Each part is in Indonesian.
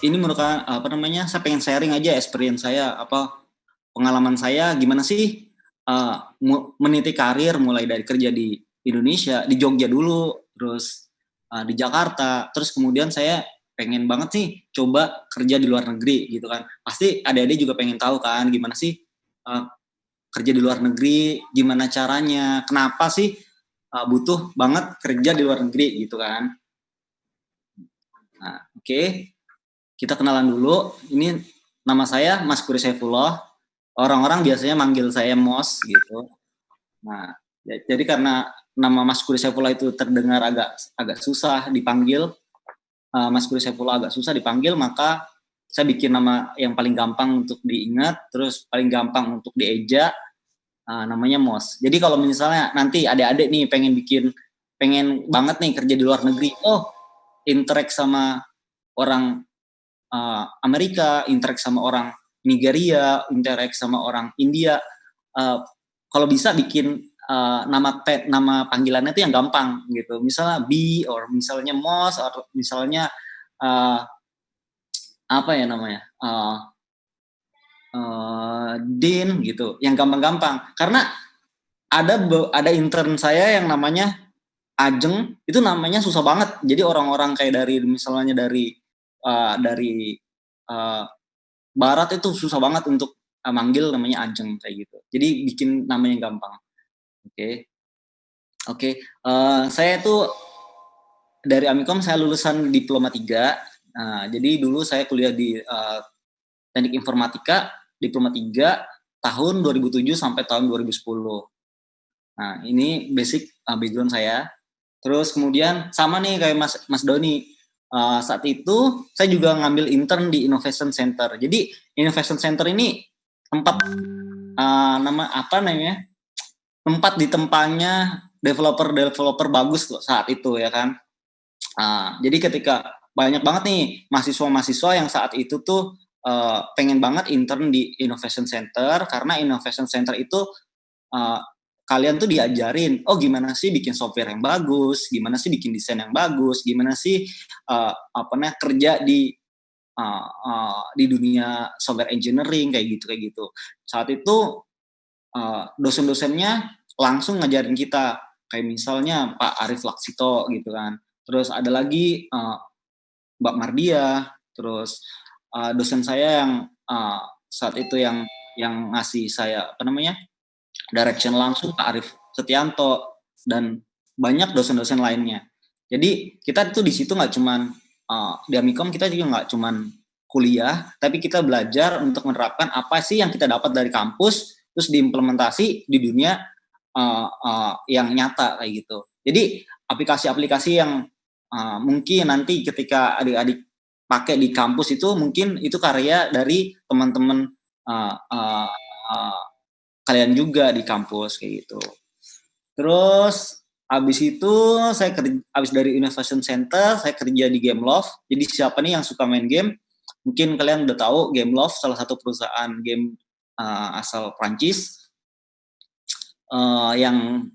ini merupakan apa namanya, saya pengen sharing aja experience saya, apa, pengalaman saya gimana sih, meniti karir mulai dari kerja di Indonesia, di Jogja dulu, terus, di Jakarta, terus kemudian saya pengen banget sih coba kerja di luar negeri gitu kan. Pasti adik-adik juga pengen tahu kan gimana sih, eee, kerja di luar negeri, gimana caranya, kenapa sih, butuh banget kerja di luar negeri gitu kan. Nah, oke, kita kenalan dulu. Ini nama saya Mas Kuri Saifullah. Orang-orang biasanya manggil saya Mos gitu. Nah, jadi karena nama Mas Kuri Saifullah itu terdengar agak agak susah dipanggil, Mas Kuri Saifullah agak susah dipanggil, maka saya bikin nama yang paling gampang untuk diingat, terus paling gampang untuk dieja, namanya Mos. Jadi kalau misalnya nanti adik-adik nih pengen banget nih kerja di luar negeri, oh interact sama orang Amerika, interact sama orang Nigeria, interact sama orang India, uh, kalau bisa bikin nama panggilannya itu yang gampang gitu. Misalnya B, or misalnya Mos, atau misalnya uh, apa ya namanya, Dean gitu, yang gampang-gampang. Karena ada intern saya yang namanya Ajeng, itu namanya susah banget. Jadi orang-orang kayak dari uh, barat itu susah banget untuk manggil namanya Ajeng kayak gitu. Jadi bikin namanya gampang. Oke. Oke, saya tuh dari Amikom saya lulusan diploma 3. Nah, jadi dulu saya kuliah di Teknik Informatika diploma 3 tahun 2007 sampai tahun 2010. Nah, ini basic background saya. Terus kemudian sama nih kayak Mas Doni. Saat itu saya juga ngambil intern di Innovation Center. Jadi Innovation Center ini tempat nama apa namanya? Tempat ditempatnya developer bagus loh saat itu ya kan. Jadi ketika banyak banget nih mahasiswa-mahasiswa yang saat itu tuh pengen banget intern di Innovation Center karena Innovation Center itu uh, kalian tuh diajarin, oh gimana sih bikin software yang bagus, gimana sih bikin desain yang bagus, gimana sih apa namanya kerja di dunia software engineering kayak gitu. Saat itu dosen-dosennya langsung ngajarin kita, kayak misalnya Pak Arif Laksito gitu kan. Terus ada lagi Mbak Mardia, terus dosen saya yang saat itu yang ngasih saya apa namanya direction langsung Pak Arif Setianto dan banyak dosen-dosen lainnya. Jadi kita tuh di situ nggak cuman di Amikom kita juga nggak cuman kuliah, tapi kita belajar untuk menerapkan apa sih yang kita dapat dari kampus, terus diimplementasi di dunia yang nyata kayak gitu. Jadi aplikasi-aplikasi yang mungkin nanti ketika adik-adik pakai di kampus itu mungkin itu karya dari teman-teman uh, uh, uh, kalian juga di kampus kayak gitu. Terus abis itu abis dari Innovation Center saya kerja di Gameloft. Jadi siapa nih yang suka main game? Mungkin kalian udah tahu Gameloft salah satu perusahaan game asal Prancis yang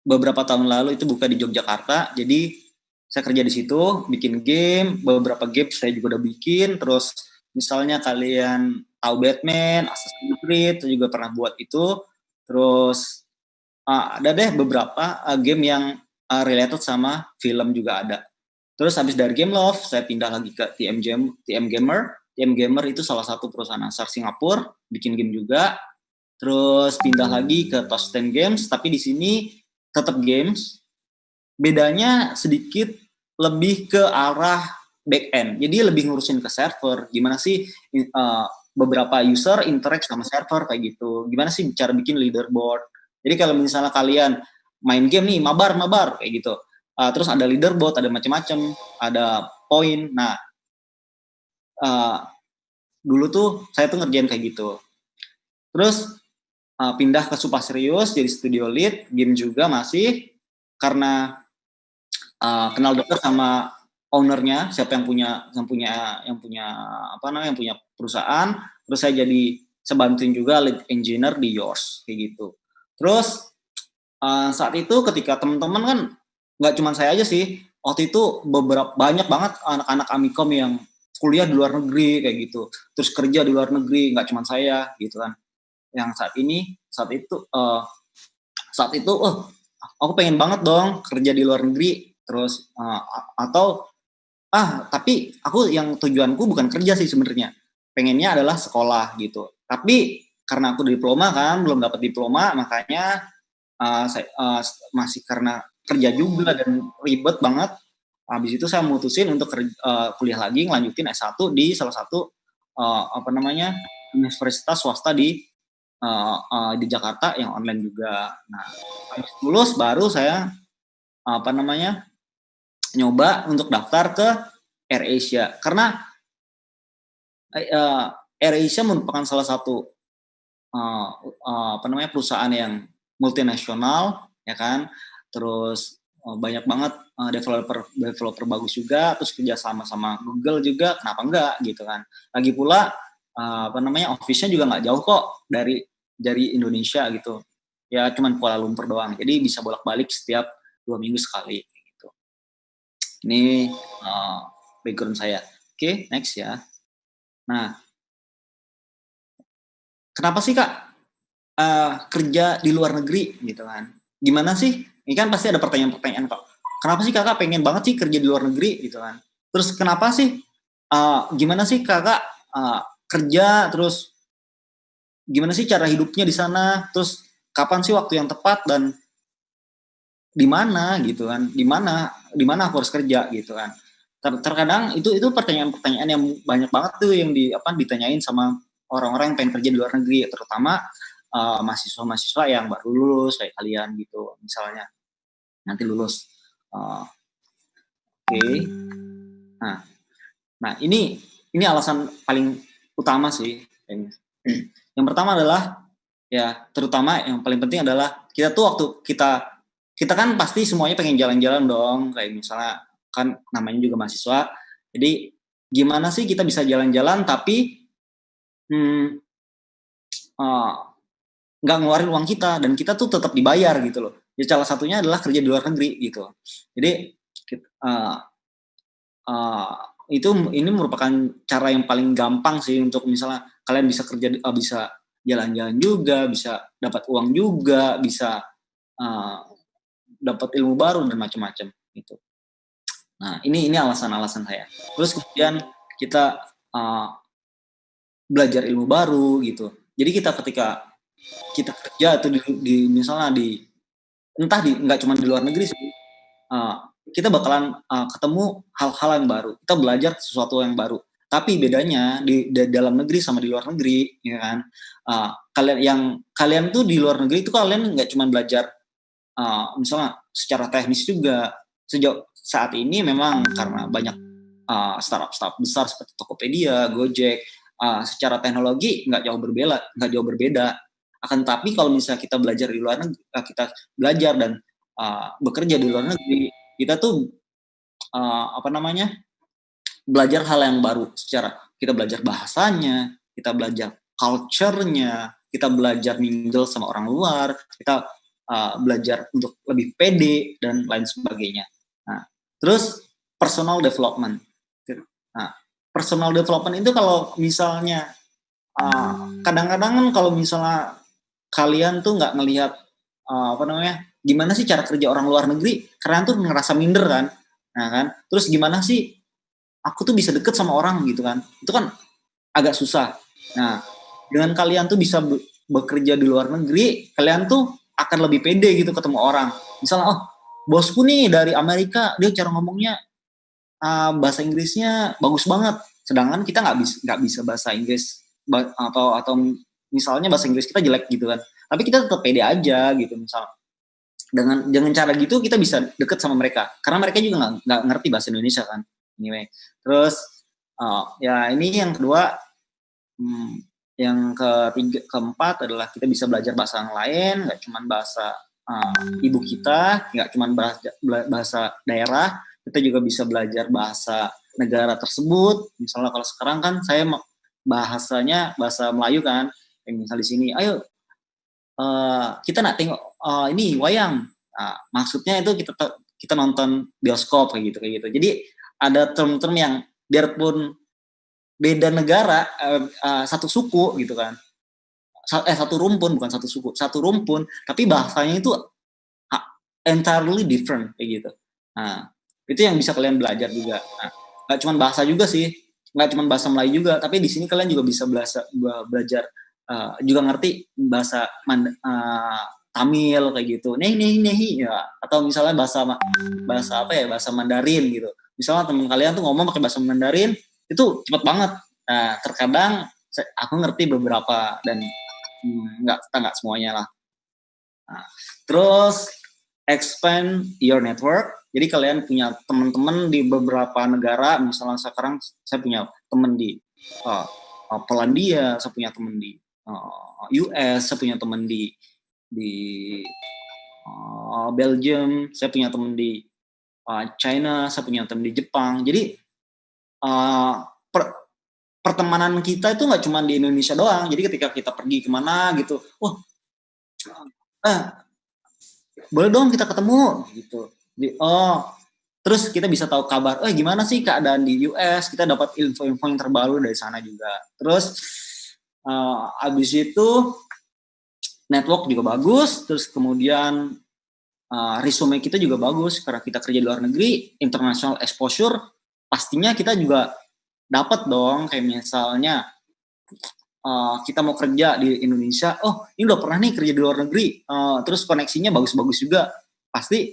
beberapa tahun lalu itu buka di Yogyakarta. Jadi saya kerja di situ, bikin game, beberapa game saya juga udah bikin. Terus misalnya kalian tahu Batman, Assassin's Creed, saya juga pernah buat itu. Terus ada deh beberapa game yang related sama film juga ada. Terus habis dari Gameloft, saya pindah lagi ke TM Gamer. TM Gamer itu salah satu perusahaan asal Singapura, bikin game juga. Terus pindah lagi ke Tosten Games, tapi di sini tetap games. Bedanya sedikit lebih ke arah back end. Jadi lebih ngurusin ke server. Gimana sih beberapa user interact sama server kayak gitu. Gimana sih cara bikin leaderboard. Jadi kalau misalnya kalian main game nih, mabar kayak gitu. Terus ada leaderboard, ada macam-macam, ada poin. Nah, dulu tuh saya tuh ngerjain kayak gitu. Terus pindah ke Supa Serius jadi studio lead, game juga masih karena kenal dekat sama ownernya, siapa yang punya perusahaan. Terus saya jadi sebantuin juga lead engineer di Yours kayak gitu. Terus saat itu ketika teman-teman kan nggak cuma saya aja sih, waktu itu banyak banget anak-anak Amikom yang kuliah di luar negeri kayak gitu, terus kerja di luar negeri, nggak cuma saya gitu kan. Yang saat itu, oh, aku pengen banget dong kerja di luar negeri, terus atau tapi aku yang tujuanku bukan kerja sih sebenarnya, pengennya adalah sekolah gitu. Tapi karena aku diploma kan, belum dapat diploma, makanya masih karena kerja juga dan ribet banget. Habis itu saya mutusin untuk kuliah lagi, ngelanjutin S1 di salah satu apa namanya universitas swasta di Jakarta yang online juga. Nah, habis lulus baru saya apa namanya nyoba untuk daftar ke AirAsia karena AirAsia merupakan salah satu apa namanya perusahaan yang multinasional ya kan, terus banyak banget developer bagus juga, terus kerja sama Google juga, kenapa enggak gitu kan. Lagi pula apa namanya office-nya juga nggak jauh kok dari Indonesia gitu, ya cuman Kuala Lumpur doang, jadi bisa bolak-balik setiap 2 minggu sekali gitu. Ini background saya. Oke, next ya. Nah, kenapa sih Kak kerja di luar negeri gitu kan? Gimana sih? Ini kan pasti ada pertanyaan-pertanyaan kok. Kenapa sih Kakak pengen banget sih kerja di luar negeri gitu kan? Terus kenapa sih gimana sih Kakak kerja, terus gimana sih cara hidupnya di sana? Terus kapan sih waktu yang tepat dan di mana gitu kan? Di mana aku harus kerja gitu kan? Terkadang itu pertanyaan-pertanyaan yang banyak banget tuh yang ditanyain sama orang-orang yang pengen kerja di luar negeri, terutama mahasiswa-mahasiswa yang baru lulus kayak kalian gitu misalnya, nanti lulus. Oke. Nah nah ini alasan paling utama sih kayaknya. Yang pertama adalah, ya terutama yang paling penting adalah kita tuh waktu kita kan pasti semuanya pengen jalan-jalan dong, kayak misalnya kan namanya juga mahasiswa, jadi gimana sih kita bisa jalan-jalan tapi hmm, uh, nggak ngeluarin uang kita dan kita tuh tetap dibayar gitu loh. Ya salah satunya adalah kerja di luar negeri gitu. Jadi uh, uh, ini merupakan cara yang paling gampang sih untuk misalnya kalian bisa kerja, bisa jalan-jalan juga, bisa dapat uang juga, bisa uh, dapat ilmu baru dan macam-macam gitu. Nah, ini alasan-alasan saya. Terus kemudian kita belajar ilmu baru gitu. Jadi kita ketika kita kerja atau misalnya entah nggak cuma di luar negeri sih, kita bakalan ketemu hal-hal yang baru. Kita belajar sesuatu yang baru. Tapi bedanya di dalam negeri sama di luar negeri, ya kan? Kalian tuh di luar negeri itu kalian nggak cuma belajar misalnya secara teknis juga. Sejauh saat ini memang karena banyak startup besar seperti Tokopedia, Gojek, secara teknologi nggak jauh berbeda. Akan tapi kalau misalnya kita belajar di luar negeri, kita belajar dan bekerja di luar negeri, kita tuh apa namanya belajar hal yang baru. Secara kita belajar bahasanya, kita belajar culture-nya, kita belajar mingle sama orang luar, kita belajar untuk lebih pede dan lain sebagainya. Nah, terus personal development. Nah, personal development itu kalau misalnya kadang-kadang kan kalau misalnya kalian tuh nggak melihat apa namanya gimana sih cara kerja orang luar negeri, kalian tuh ngerasa minder kan. Nah kan, terus gimana sih aku tuh bisa deket sama orang gitu kan, itu kan agak susah. Nah, dengan kalian tuh bisa bekerja di luar negeri, kalian tuh akan lebih pede gitu ketemu orang. Misalnya, oh bosku nih dari Amerika, dia cara ngomongnya bahasa Inggrisnya bagus banget, sedangkan kita nggak bisa bahasa Inggris, atau misalnya bahasa Inggris kita jelek gitu kan, tapi kita tetap pede aja gitu. Misal dengan cara gitu kita bisa deket sama mereka karena mereka juga nggak ngerti bahasa Indonesia kan. Anyway, terus ya ini yang kedua. Yang keempat adalah kita bisa belajar bahasa yang lain, nggak cuma bahasa ibu kita, nggak cuma bahasa daerah, kita juga bisa belajar bahasa negara tersebut. Misalnya kalau sekarang kan saya bahasanya bahasa Melayu kan, yang misal di sini, ayo kita nak tengok ini wayang. Maksudnya itu kita nonton bioskop kayak gitu. Jadi ada term-term yang biarpun beda negara, satu suku gitu kan, satu rumpun, bukan satu suku, satu rumpun, tapi bahasanya itu entirely different kayak gitu. Nah, itu yang bisa kalian belajar juga. Nah, nggak cuma bahasa juga sih, nggak cuma bahasa Melayu juga, tapi di sini kalian juga bisa belajar juga ngerti bahasa Tamil kayak gitu. Nih ya, atau misalnya bahasa apa ya, bahasa Mandarin gitu. Misalnya teman kalian tuh ngomong pakai bahasa Mandarin, itu cepet banget. Nah, terkadang aku ngerti beberapa dan nggak semuanya lah. Nah, terus expand your network. Jadi kalian punya teman-teman di beberapa negara. Misalnya sekarang saya punya teman di Polandia, saya punya teman di US, saya punya teman di Belgium, saya punya teman di China, saya punya teman di Jepang. Jadi pertemanan kita itu nggak cuma di Indonesia doang. Jadi ketika kita pergi kemana gitu, wah, boleh dong kita ketemu gitu. Terus kita bisa tahu kabar, gimana sih keadaan di US, kita dapat info-info yang terbaru dari sana juga. Terus abis itu network juga bagus, terus kemudian resume kita juga bagus karena kita kerja di luar negeri, international exposure, pastinya kita juga dapat dong, kayak misalnya kita mau kerja di Indonesia, ini udah pernah nih kerja di luar negeri, terus koneksinya bagus-bagus juga, pasti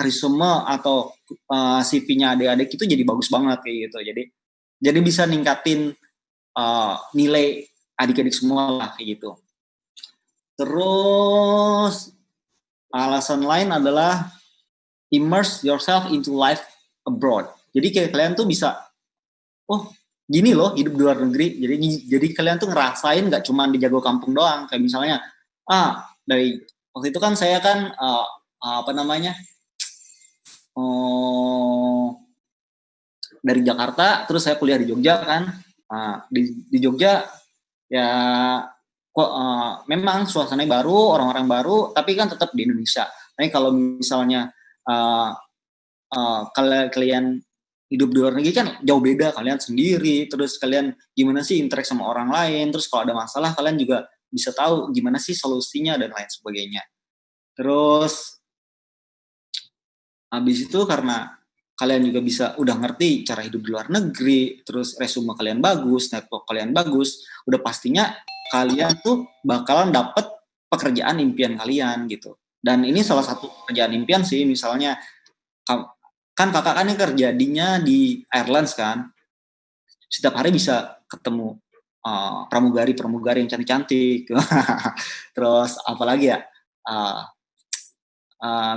resume atau CV-nya adik-adik itu jadi bagus banget kayak gitu. Jadi bisa ningkatin nilai adik-adik semua lah kayak gitu. Terus alasan lain adalah immerse yourself into life abroad. Jadi kayak kalian tuh bisa, gini loh hidup di luar negeri. Jadi kalian tuh ngerasain nggak cuma di jago kampung doang. Kayak misalnya, dari waktu itu kan saya kan apa namanya, dari Jakarta, terus saya kuliah di Jogja kan. Di Jogja ya kok memang suasananya baru, orang-orang baru, tapi kan tetap di Indonesia. Tapi kalau misalnya kalian hidup di luar negeri kan jauh beda, kalian sendiri, terus kalian gimana sih interaksi sama orang lain, terus kalau ada masalah kalian juga bisa tahu gimana sih solusinya dan lain sebagainya. Terus habis itu karena kalian juga bisa udah ngerti cara hidup di luar negeri, terus resume kalian bagus, network kalian bagus, udah pastinya kalian tuh bakalan dapet pekerjaan impian kalian gitu. Dan ini salah satu pekerjaan impian sih, misalnya kan kakak kan ini kerjanya di Airlines kan, setiap hari bisa ketemu pramugari yang cantik-cantik. Terus apalagi ya,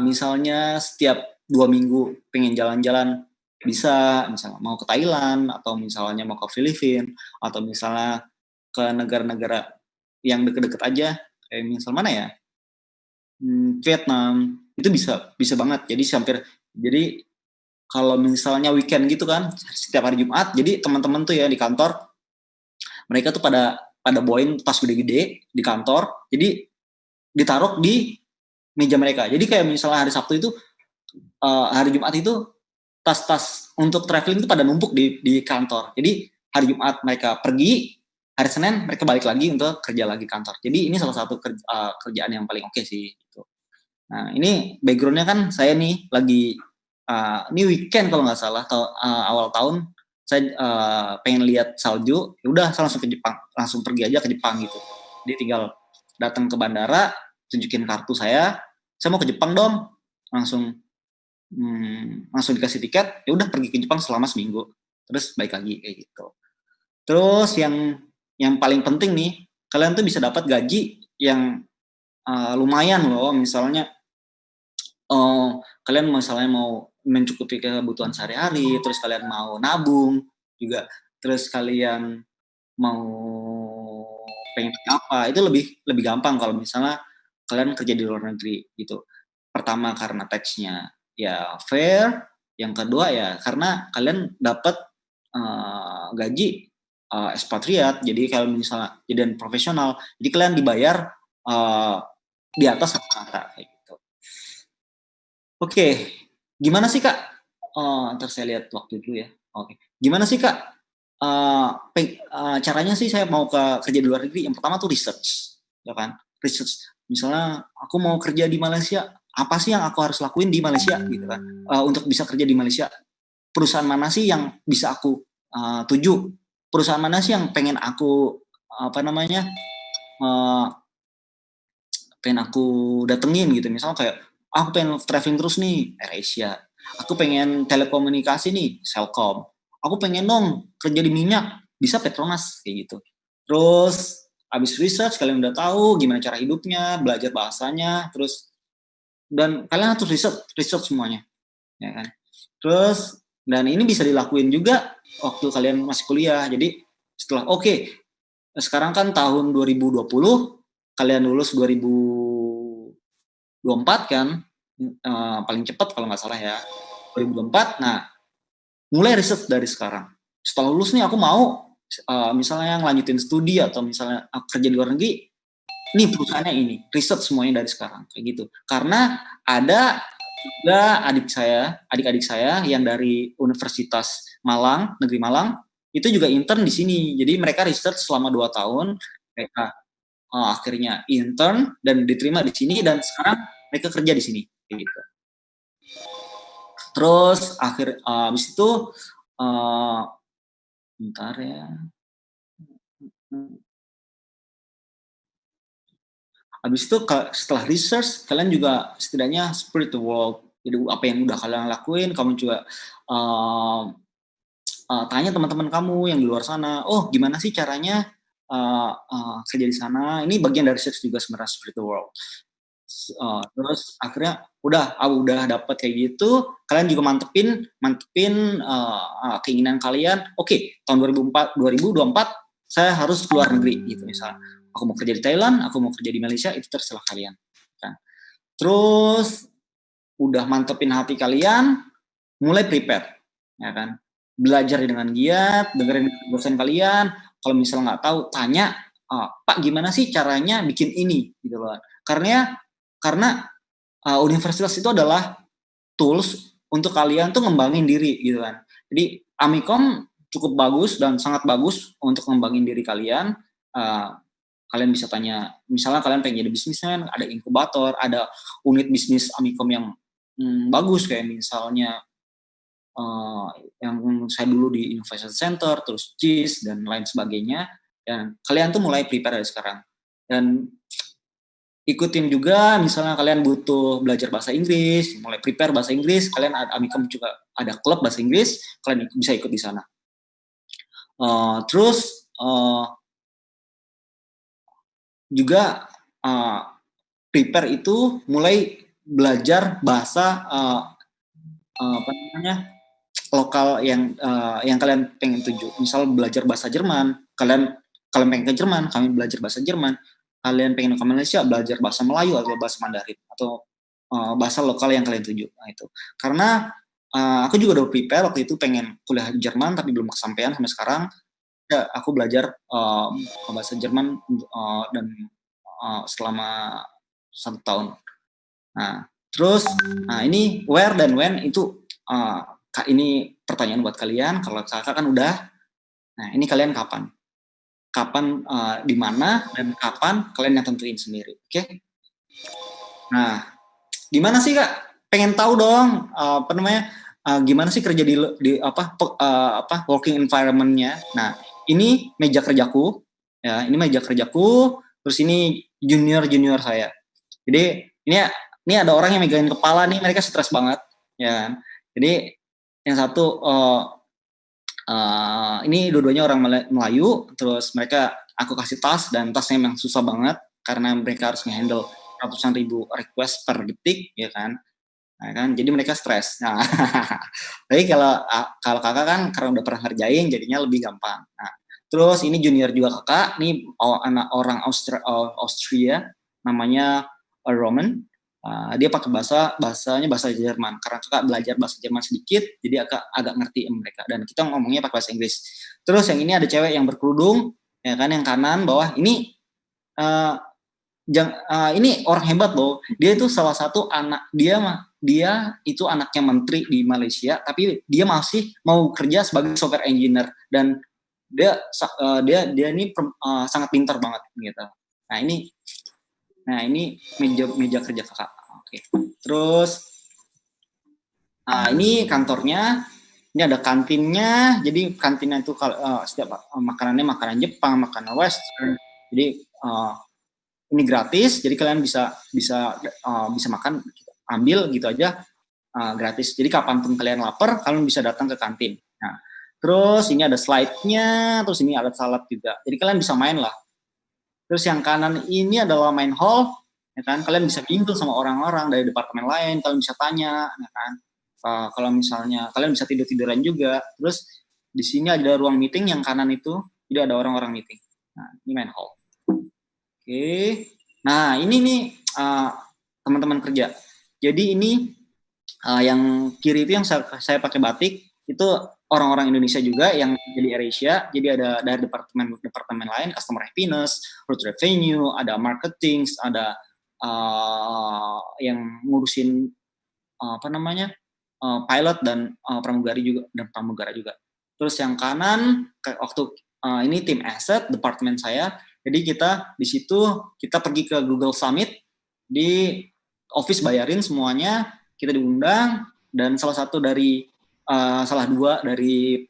misalnya setiap 2 minggu pengen jalan-jalan, bisa misalnya mau ke Thailand atau misalnya mau ke Filipina atau misalnya ke negara-negara yang deket-deket aja, kayak misal mana ya, Vietnam, itu bisa banget. Jadi kalau misalnya weekend gitu kan, setiap hari Jumat, jadi teman-teman tuh ya di kantor, mereka tuh pada bawain tas gede-gede di kantor, jadi ditaruh di meja mereka. Jadi kayak misalnya hari Sabtu itu, hari Jumat itu tas-tas untuk traveling itu pada numpuk di kantor. Jadi hari Jumat mereka pergi, hari Senin mereka balik lagi untuk kerja lagi kantor. Jadi ini salah satu kerjaan yang paling oke sih. Gitu. Nah ini backgroundnya kan saya nih lagi ini weekend kalau nggak salah, awal tahun saya pengen lihat salju, ya udah saya langsung ke Jepang, langsung pergi aja ke Jepang gitu. Jadi tinggal datang ke bandara, tunjukin kartu saya mau ke Jepang dong, langsung dikasih tiket, ya udah pergi ke Jepang selama seminggu, terus balik lagi kayak gitu. Terus yang paling penting nih, kalian tuh bisa dapat gaji yang lumayan loh, misalnya kalian misalnya mau mencukupi kebutuhan sehari-hari, terus kalian mau nabung juga, terus kalian mau pengen apa, itu lebih gampang kalau misalnya kalian kerja di luar negeri gitu. Pertama karena tax-nya ya fair, yang kedua ya karena kalian dapat gaji expatriat, jadi kalau misalnya jadi profesional, jadi kalian dibayar di atas rata-rata kayak gitu. Oke, gimana sih Kak? Ntar saya lihat waktu dulu ya. Oke, gimana sih Kak? caranya sih saya mau kerja di luar negeri, yang pertama tuh research, ya kan. Research, misalnya aku mau kerja di Malaysia, apa sih yang aku harus lakuin di Malaysia gitu kan, untuk bisa kerja di Malaysia. Perusahaan mana sih yang bisa aku tuju, perusahaan mana sih yang pengen aku pengen aku datengin gitu. Misalnya kayak aku pengen traveling terus nih, AirAsia. Aku pengen telekomunikasi nih, Selkom. Aku pengen dong kerja di minyak, bisa Petronas kayak gitu. Terus abis research kalian udah tahu gimana cara hidupnya, belajar bahasanya, terus dan kalian harus research semuanya, ya kan. Terus dan ini bisa dilakuin juga waktu kalian masih kuliah. Jadi setelah sekarang kan tahun 2020, kalian lulus 2024 kan, paling cepat kalau nggak salah ya, 2024. Nah, mulai riset dari sekarang. Setelah lulus nih aku mau misalnya lanjutin studi atau misalnya aku kerja di luar negeri, nih perusahaannya ini, riset semuanya dari sekarang kayak gitu. Karena ada juga adik-adik saya yang dari Universitas Malang, Negeri Malang, itu juga intern di sini. Jadi mereka riset selama 2 tahun, mereka akhirnya intern dan diterima di sini dan sekarang mereka kerja di sini kayak gitu. Terus habis itu bentar ya. Habis itu setelah research, kalian juga setidaknya spread the world. Jadi apa yang udah kalian lakuin, kamu juga tanya teman-teman kamu yang di luar sana, oh gimana sih caranya kerja di sana. Ini bagian dari research juga sebenarnya, spread the world. Terus akhirnya udah dapet kayak gitu, kalian juga mantepin keinginan kalian. Oke, tahun 2024 saya harus keluar negeri gitu misalnya. Aku mau kerja di Thailand, aku mau kerja di Malaysia, itu terserah kalian. Kan. Terus udah mantepin hati kalian, mulai prepare, ya kan. Belajar dengan giat, dengerin dosen kalian. Kalau misalnya nggak tahu, tanya, Pak gimana sih caranya bikin ini, gitu loh. Karena universitas itu adalah tools untuk kalian tuh ngembangin diri gitu kan. Jadi Amikom cukup bagus dan sangat bagus untuk ngembangin diri kalian. Kalian bisa tanya, misalnya kalian pengen jadi bisnismen, ada inkubator, ada unit bisnis Amikom yang bagus kayak misalnya yang saya dulu di Innovation Center, terus CIS dan lain sebagainya. Dan kalian tuh mulai prepare dari sekarang. Dan ikutin juga, misalnya kalian butuh belajar bahasa Inggris, mulai prepare bahasa Inggris, kalian Amikom juga ada klub bahasa Inggris, kalian bisa ikut di sana. Terus juga prepare itu mulai belajar bahasa lokal yang kalian pengen tuju. Misal belajar bahasa Jerman, kalian pengen ke Jerman, kami belajar bahasa Jerman. Kalian pengen ke Malaysia, belajar bahasa Melayu atau bahasa Mandarin atau bahasa lokal yang kalian tuju. Nah, itu. Karena aku juga udah prepare waktu itu pengen kuliah di Jerman tapi belum kesampaian sampai sekarang. Ya, aku belajar bahasa Jerman dan selama 1 tahun. Nah, terus ini where dan when itu ini pertanyaan buat kalian. Kalau kakak kan udah. Nah, ini kalian kapan? Di mana dan kapan kalian yang tentuin sendiri, oke? Nah, gimana sih kak? Pengen tahu dong, gimana sih kerja di working environment-nya? Nah, ini meja kerjaku, ya, ini meja kerjaku. Terus ini junior saya. Jadi ini ada orang yang megangin kepala nih, mereka stres banget, ya. Jadi yang satu ini dua-duanya orang Melayu, terus aku kasih tas dan tasnya memang susah banget karena mereka harus nge-handle ratusan ribu request per detik, ya kan. Nah, kan jadi mereka stres. Nah, tapi kalau kakak kan karena udah pernah ngerjain jadinya lebih gampang. Nah, terus ini junior juga kakak, nih anak orang Austria namanya Roman. Dia pakai bahasanya bahasa Jerman karena kakak belajar bahasa Jerman sedikit, jadi agak ngerti mereka dan kita ngomongnya pakai bahasa Inggris. Terus yang ini ada cewek yang berkerudung, ya kan, yang kanan bawah ini ini orang hebat loh. Dia itu salah satu dia itu anaknya menteri di Malaysia, tapi dia masih mau kerja sebagai software engineer dan Dia ini sangat pintar banget gitu. Nah ini meja kerja kakak. Oke. Terus ini kantornya. Ini ada kantinnya. Jadi kantinnya itu setiap makanannya makanan Jepang, makanan Western. Jadi ini gratis. Jadi kalian bisa makan, ambil gitu aja, gratis. Jadi kapanpun kalian lapar, kalian bisa datang ke kantin. Nah, terus ini ada slide-nya, terus ini ada salad juga. Jadi kalian bisa main lah. Terus yang kanan ini adalah main hall, ya kan? Kalian bisa bimbel sama orang-orang dari departemen lain, kalian bisa tanya, ya kan? Kalau misalnya kalian bisa tiduran juga. Terus di sini ada ruang meeting yang kanan itu, jadi ada orang-orang meeting. Nah, ini main hall. Oke. Nah, ini nih teman-teman kerja. Jadi ini yang kiri itu yang saya pakai batik itu orang-orang Indonesia juga yang jadi AirAsia. Jadi ada dari departemen lain, customer happiness, route revenue, ada marketing, ada yang ngurusin pilot dan pramugara juga. Terus yang kanan waktu ini tim asset departemen saya. Jadi kita di situ kita pergi ke Google Summit di office, bayarin semuanya, kita diundang dan salah dua dari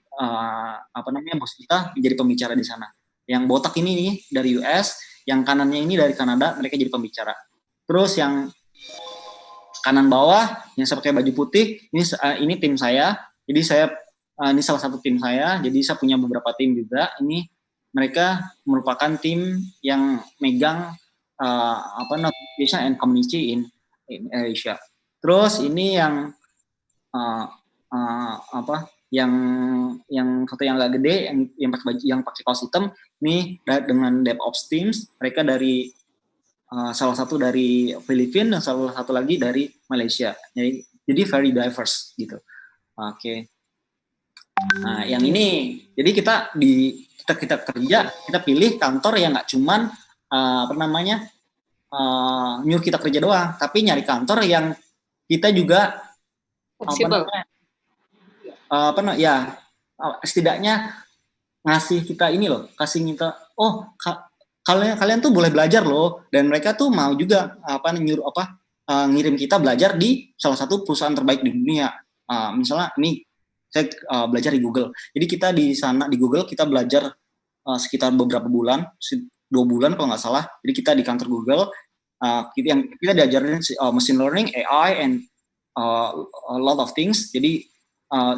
bos kita jadi pembicara di sana. Yang botak ini nih dari US, yang kanannya ini dari Kanada, mereka jadi pembicara. Terus yang kanan bawah yang saya pakai baju putih ini tim saya. Jadi ini salah satu tim saya. Jadi saya punya beberapa tim juga. Ini mereka merupakan tim yang megang notification and community in Asia. Terus ini yang yang foto yang agak gede, yang pakai kaos hitam, ini dengan DevOps teams. Mereka dari salah satu dari Filipina dan salah satu lagi dari Malaysia. Jadi very diverse gitu. Oke. Nah, yang ini, jadi kita kerja, kita pilih kantor yang nggak cuman nyuruh kita kerja doang, tapi nyari kantor yang kita juga setidaknya ngasih kita ini loh, kasih kita kalian tuh boleh belajar loh, dan mereka tuh mau juga ngirim kita belajar di salah satu perusahaan terbaik di dunia. Misalnya ini saya belajar di Google. Jadi kita di sana di Google kita belajar sekitar beberapa bulan, 2 bulan kalau nggak salah. Jadi kita di kantor Google kita diajarin machine learning, AI, and a lot of things. Jadi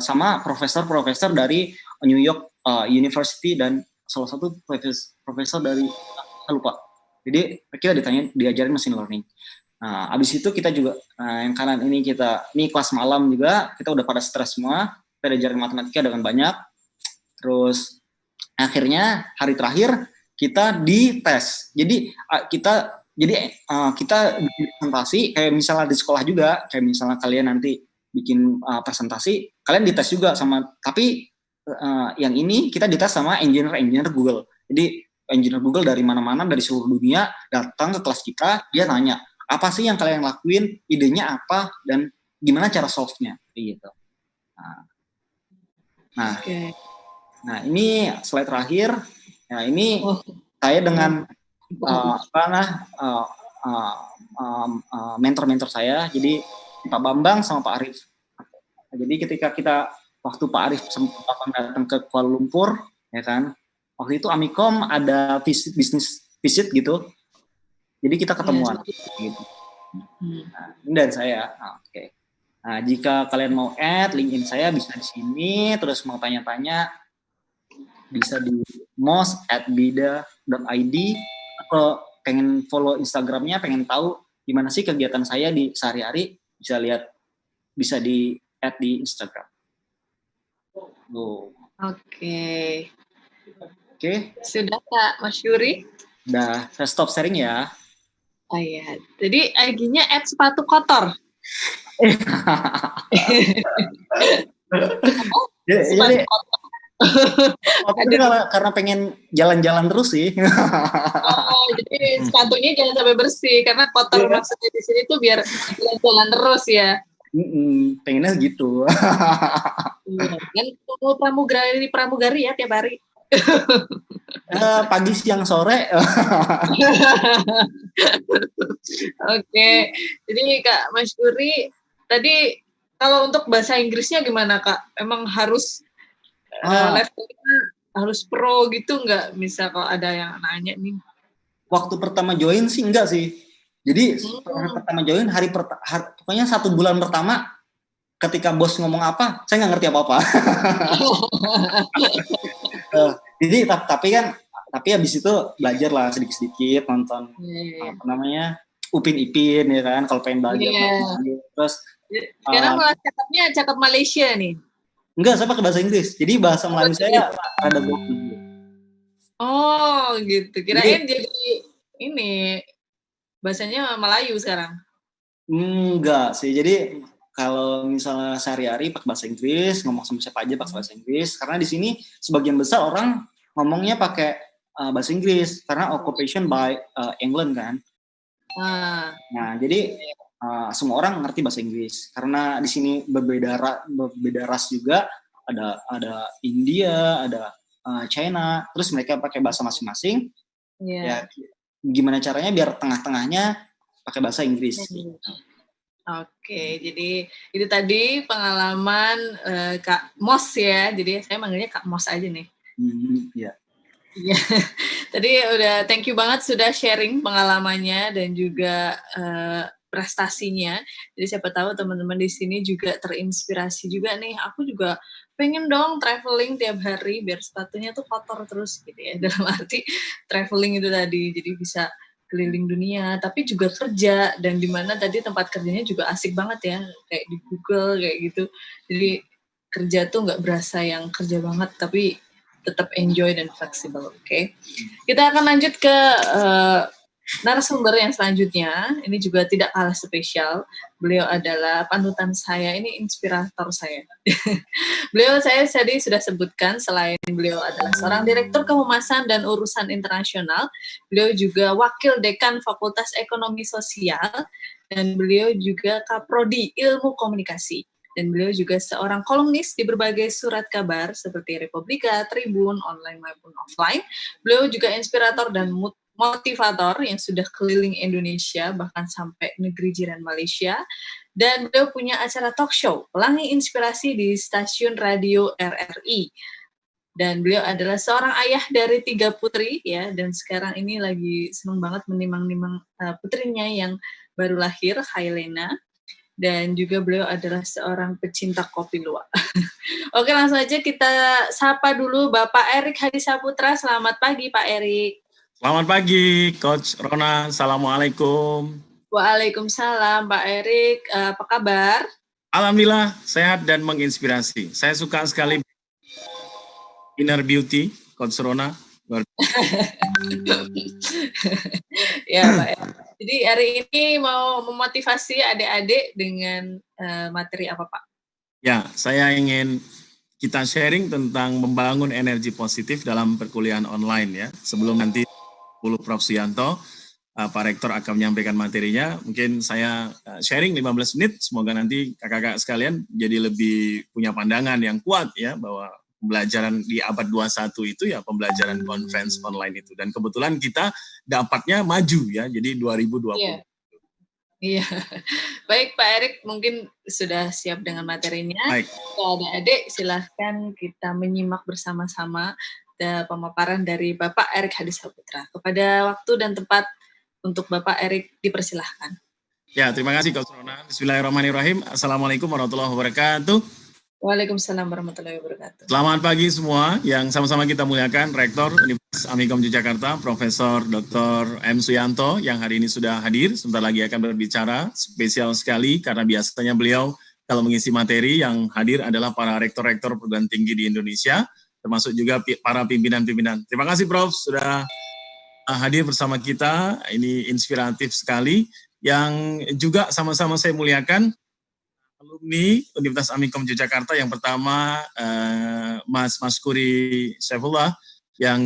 sama profesor dari New York University dan salah satu profesor dari lupa. Jadi kita diajarin machine learning. Nah, abis itu kita juga yang kanan ini kelas malam juga, kita udah pada stres semua, kita diajarin matematika dengan banyak. Terus akhirnya hari terakhir kita dites. Jadi kita presentasi kayak misalnya di sekolah juga, kayak misalnya kalian nanti bikin presentasi, kalian dites juga tapi yang ini kita dites sama engineer Google. Jadi engineer Google dari mana-mana, dari seluruh dunia datang ke kelas kita, dia nanya apa sih yang kalian lakuin, idenya apa, dan gimana cara solve-nya, gitu. Nah ini slide terakhir. Nah ini saya dengan mentor-mentor saya, jadi Pak Bambang sama Pak Arif. Jadi ketika waktu Pak Arif sempat datang ke Kuala Lumpur, ya kan, waktu itu Amikom ada bisnis visit gitu, jadi kita ketemuan gitu. Nah, ini dari saya. Oke. Nah, jika kalian mau add LinkedIn saya bisa di sini, terus mau tanya-tanya bisa di mos@bida.id, atau pengen follow Instagramnya, pengen tahu gimana sih kegiatan saya di sehari-hari, bisa di add di Instagram. Oke. Sudah Kak Mas Yuri? Udah, saya stop sharing ya. Oh iya, jadi IG-nya @sepatu kotor. Jadi karena pengen jalan-jalan terus sih. Jadi sepatunya jangan sampai bersih karena kotor maksudnya di sini tuh biar jalan-jalan terus ya. Pengennya gitu. Kan pramugari ya tiap hari. Pagi, siang, sore. Oke, jadi Kak Masyuri, tadi kalau untuk bahasa Inggrisnya gimana Kak? Emang harus levelnya harus pro gitu nggak? Misal kalau ada yang nanya nih. Waktu pertama join sih enggak sih. Jadi pertama join pokoknya 1 bulan pertama ketika bos ngomong apa, saya nggak ngerti apa-apa. Jadi tapi habis itu belajar lah sedikit-sedikit, nonton apa namanya Upin Ipin ya kan, kalau pengen belajar. Terus sekarang malah cakap Malaysia nih. Enggak, saya pakai bahasa Inggris. Jadi bahasa Melayu saya ada goki. Oh gitu. Kirain jadi ini bahasanya Melayu sekarang. Enggak sih. Jadi kalau misalnya sehari-hari pakai bahasa Inggris, ngomong sama siapa aja pakai bahasa Inggris. Karena di sini sebagian besar orang ngomongnya pakai bahasa Inggris karena occupation by England kan. Nah, jadi semua orang ngerti bahasa Inggris karena di sini berbeda ras juga, ada India, ada China, terus mereka pakai bahasa masing-masing. Ya gimana caranya biar tengah-tengahnya pakai bahasa Inggris. Oke, jadi itu tadi pengalaman Kak Mos ya. Jadi saya manggilnya Kak Mos aja nih. Iya. Iya. Tadi udah thank you banget sudah sharing pengalamannya dan juga prestasinya. Jadi siapa tahu teman-teman di sini juga terinspirasi juga nih. Aku juga pengen dong traveling tiap hari biar sepatunya tuh kotor terus gitu ya. Dalam arti traveling itu tadi. Jadi bisa keliling dunia, tapi juga kerja, dan dimana tadi tempat kerjanya juga asik banget ya, kayak di Google kayak gitu. Jadi kerja tuh nggak berasa yang kerja banget, tapi tetap enjoy dan fleksibel. Oke. Kita akan lanjut ke narasumber yang selanjutnya. Ini juga tidak kalah spesial. Beliau adalah panutan saya, ini inspirator saya. Beliau saya tadi sudah sebutkan, selain beliau adalah seorang direktur kehumasan dan urusan internasional, beliau juga wakil dekan Fakultas Ekonomi Sosial, dan beliau juga kaprodi ilmu komunikasi. Dan beliau juga seorang kolumnis di berbagai surat kabar seperti Republika, Tribun, online maupun offline. Beliau juga inspirator dan motivator yang sudah keliling Indonesia, bahkan sampai negeri jiran Malaysia. Dan beliau punya acara talk show, Pelangi Inspirasi di stasiun radio RRI. Dan beliau adalah seorang ayah dari 3 putri, ya, dan sekarang ini lagi senang banget menimang-nimang putrinya yang baru lahir, Hailena. Dan juga beliau adalah seorang pecinta kopi luwak. Oke, langsung aja kita sapa dulu Bapak Erik Hadisaputra. Selamat pagi, Pak Erik. Selamat pagi, Coach Rona. Assalamualaikum. Waalaikumsalam, Pak Erik. Apa kabar? Alhamdulillah, sehat dan menginspirasi. Saya suka sekali inner beauty, Coach Rona. Ya, Pak Erik. Jadi hari ini mau memotivasi adik-adik dengan materi apa, Pak? Ya, saya ingin kita sharing tentang membangun energi positif dalam perkuliahan online ya. Sebelum nanti Prof. Suyanto, Pak Rektor akan menyampaikan materinya. Mungkin saya sharing 15 menit, semoga nanti kakak-kakak sekalian jadi lebih punya pandangan yang kuat ya, bahwa pembelajaran di abad 21 itu ya pembelajaran conference online itu. Dan kebetulan kita dapatnya maju ya, jadi 2020. Iya. Baik Pak Erik, mungkin sudah siap dengan materinya. Baik. Adik-adik silahkan kita menyimak bersama-sama pemaparan dari Bapak Erik Hadisaputra. Kepada waktu dan tempat untuk Bapak Erik dipersilahkan. Ya, terima kasih Coach Rona. Bismillahirrahmanirrahim. Assalamualaikum warahmatullahi wabarakatuh. Waalaikumsalam warahmatullahi wabarakatuh. Selamat pagi semua yang sama-sama kita muliakan, Rektor Universitas Amikom Yogyakarta, Profesor Dr. M. Suyanto yang hari ini sudah hadir, sebentar lagi akan berbicara, spesial sekali karena biasanya beliau kalau mengisi materi yang hadir adalah para rektor-rektor perguruan tinggi di Indonesia, termasuk juga para pimpinan-pimpinan. Terima kasih Prof. sudah hadir bersama kita, ini inspiratif sekali, yang juga sama-sama saya muliakan, alumni Universitas Amikom Yogyakarta. Yang pertama Mas Maskuri Saifullah yang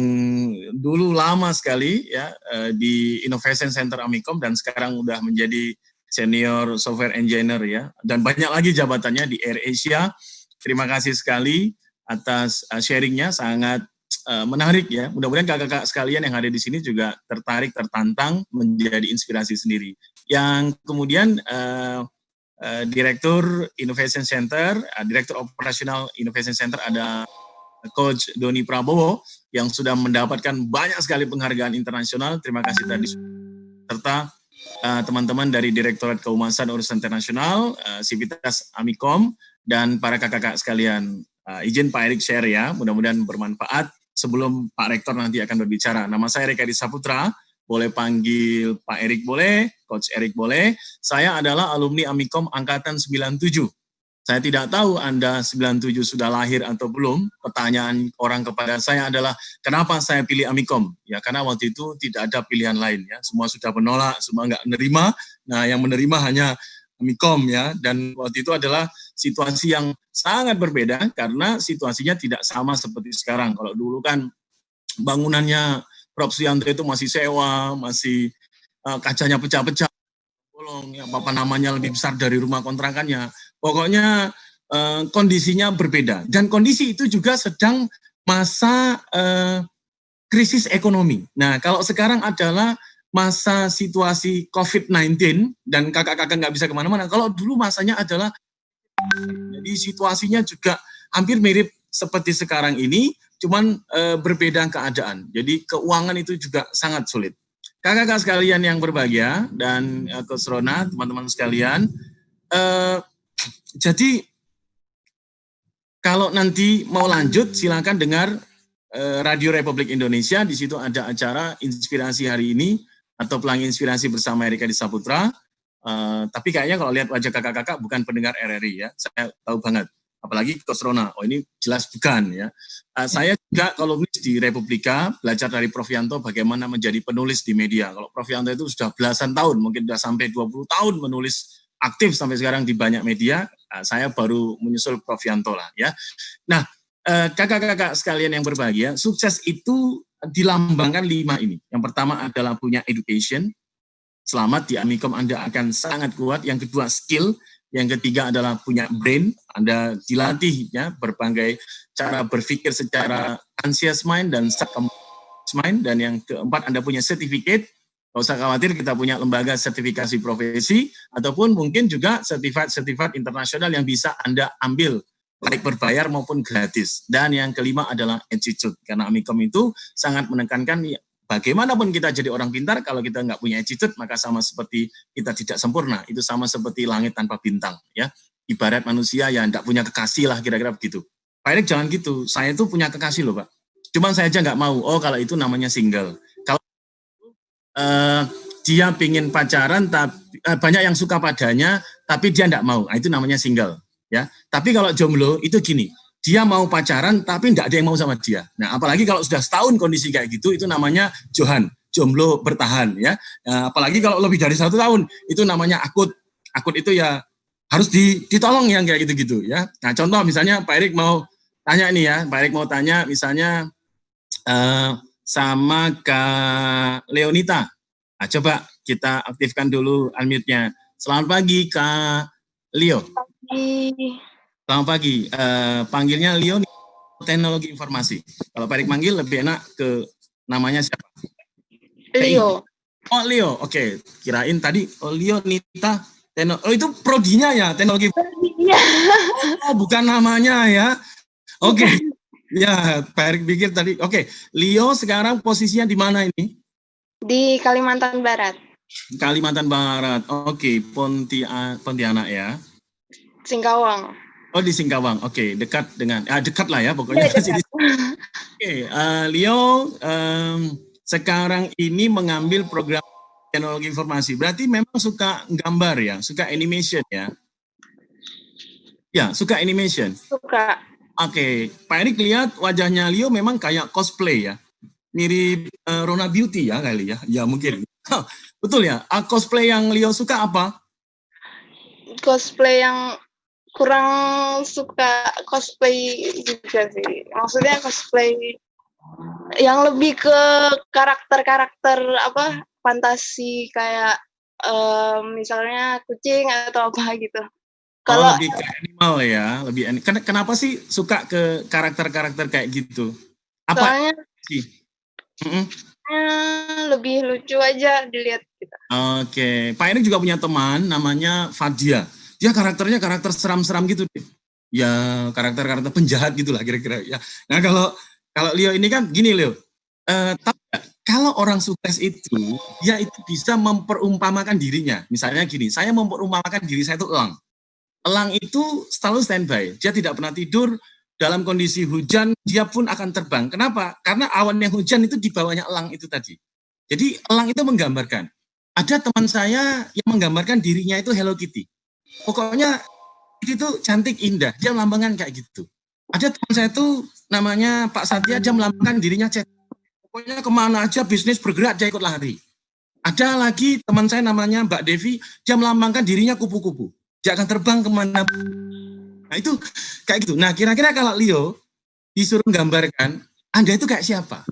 dulu lama sekali ya di Innovation Center Amikom dan sekarang udah menjadi senior software engineer ya, dan banyak lagi jabatannya di AirAsia. Terima kasih sekali atas sharingnya, sangat menarik ya. Mudah-mudahan kakak-kakak sekalian yang ada di sini juga tertarik, tertantang menjadi inspirasi sendiri. Yang kemudian Direktur Innovation Center, Direktur Operasional Innovation Center ada Coach Doni Prabowo yang sudah mendapatkan banyak sekali penghargaan internasional. Terima kasih tadi. Serta teman-teman dari Direktorat Kehumasan Urusan Internasional, Sivitas Amikom, dan para kakak-kakak sekalian. Izin Pak Erik share ya, mudah-mudahan bermanfaat. Sebelum Pak Rektor nanti akan berbicara. Nama saya Rekadi Saputra, boleh panggil Pak Erik boleh, Coach Erik boleh. Saya adalah alumni Amikom Angkatan 97. Saya tidak tahu Anda 97 sudah lahir atau belum. Pertanyaan orang kepada saya adalah, kenapa saya pilih Amikom? Ya, karena waktu itu tidak ada pilihan lain. Ya. Semua sudah menolak, semua nggak menerima. Nah, yang menerima hanya Amikom ya. Dan waktu itu adalah situasi yang sangat berbeda karena situasinya tidak sama seperti sekarang. Kalau dulu kan bangunannya Prof. Suyanto itu masih sewa, masih kacanya pecah-pecah, bolong, ya, apa namanya lebih besar dari rumah kontrakannya. Pokoknya kondisinya berbeda. Dan kondisi itu juga sedang masa krisis ekonomi. Nah, kalau sekarang adalah masa situasi COVID-19 dan kakak-kakak nggak bisa kemana-mana. Kalau dulu masanya adalah, jadi situasinya juga hampir mirip seperti sekarang ini, cuman berbeda keadaan. Jadi keuangan itu juga sangat sulit. Kakak-kakak sekalian yang berbahagia dan Coach Rona, teman-teman sekalian, jadi kalau nanti mau lanjut silakan dengar Radio Republik Indonesia. Di situ ada acara inspirasi hari ini atau Pelangi Inspirasi bersama Erika di Saputra. Tapi kayaknya kalau lihat wajah kakak-kakak bukan pendengar RRI ya. Saya tahu banget. Apalagi Coach Rona. Oh ini jelas bukan ya. Saya juga kolumnis di Republika, belajar dari Prof. Yanto bagaimana menjadi penulis di media. Kalau Prof. Yanto itu sudah belasan tahun, mungkin sudah sampai 20 tahun menulis aktif sampai sekarang di banyak media. Saya baru menyusul Prof. Yanto lah ya. Nah, kakak-kakak sekalian yang berbahagia, sukses itu dilambangkan 5 ini. Yang pertama adalah punya education. Selamat di Amikom Anda akan sangat kuat. Yang kedua skill. Yang ketiga adalah punya brain. Anda dilatih ya berbagai cara berpikir secara conscious mind dan subconscious mind. Dan yang keempat Anda punya certificate. Tidak usah khawatir, kita punya lembaga sertifikasi profesi ataupun mungkin juga sertifikat internasional yang bisa Anda ambil baik berbayar maupun gratis. Dan yang kelima adalah attitude, karena Amikom itu sangat menekankan bagaimanapun kita jadi orang pintar, kalau kita nggak punya attitude maka sama seperti kita tidak sempurna. Itu sama seperti langit tanpa bintang, ya. Ibarat manusia yang nggak punya kekasih lah, kira-kira begitu. Pak Erik jangan gitu, saya tuh punya kekasih loh Pak. Cuman saya aja nggak mau. Oh kalau itu namanya single. Kalau dia pingin pacaran, tapi banyak yang suka padanya, tapi dia nggak mau. Nah, itu namanya single. Ya, tapi kalau jomblo itu gini, dia mau pacaran tapi tidak ada yang mau sama dia. Nah, apalagi kalau sudah setahun kondisi kayak gitu, itu namanya jomblo bertahan ya. Nah, apalagi kalau lebih dari 1 tahun, itu namanya akut. Akut itu ya harus ditolong yang kayak gitu-gitu ya. Nah, contoh misalnya Pak Erik mau tanya nih ya, Pak Erik mau tanya misalnya sama Kak Leonita. Nah, coba kita aktifkan dulu unmute-nya. Selamat pagi Kak Leo. Selamat pagi. Panggilnya Leo, Teknologi Informasi. Kalau Pak Erik manggil lebih enak ke namanya siapa? Leo. Oh Leo, oke. Kirain tadi Leo Nita. Oh itu prodinya ya, Teknologi. Oh bukan namanya ya. Oke. Ya Pak Erik pikir tadi. Oke. Leo sekarang posisinya di mana ini? Di Kalimantan Barat. Kalimantan Barat. Oke, Pontianak ya. Singkawang. Oh di Singkawang, oke, dekat dengan, dekat lah ya pokoknya. Ya, Oke, Leo sekarang ini mengambil program teknologi informasi. Berarti memang suka gambar ya, suka animation ya? Ya, suka animation. Suka. Oke, Pak Erik lihat wajahnya Leo memang kayak cosplay ya, mirip Rona Beauty ya kali ya, ya mungkin. Betul ya. Cosplay yang Leo suka apa? Cosplay yang kurang suka cosplay juga sih. Maksudnya cosplay yang lebih ke karakter-karakter apa fantasi kayak misalnya kucing atau apa gitu. Kalau lebih ke animal ya, lebih. Kenapa sih suka ke karakter-karakter kayak gitu? Apa Soalnya sih? Mm-mm. lebih lucu aja dilihat kita. Oke, Pak Erik juga punya teman namanya Fadia. Dia karakternya karakter seram-seram gitu deh. Ya, karakter-karakter penjahat gitulah kira-kira ya. Nah, kalau Leo ini kan gini Leo. Tahu nggak, kalau orang sukses itu dia itu bisa memperumpamakan dirinya. Misalnya gini, saya memperumpamakan diri saya itu elang. Elang itu selalu standby. Dia tidak pernah tidur. Dalam kondisi hujan, dia pun akan terbang. Kenapa? Karena awan yang hujan itu di bawahnya elang itu tadi. Jadi elang itu menggambarkan. Ada teman saya yang menggambarkan dirinya itu Hello Kitty. Pokoknya itu cantik, indah. Dia melambangkan kayak gitu. Ada teman saya itu namanya Pak Satya, dia melambangkan dirinya cet. Pokoknya kemana aja bisnis bergerak, dia ikut lari. Ada lagi teman saya namanya Mbak Devi, dia melambangkan dirinya kupu-kupu. Dia akan terbang kemana. Nah itu kayak gitu. Nah kira-kira kalau Leo disuruh gambarkan, Anda itu kayak siapa?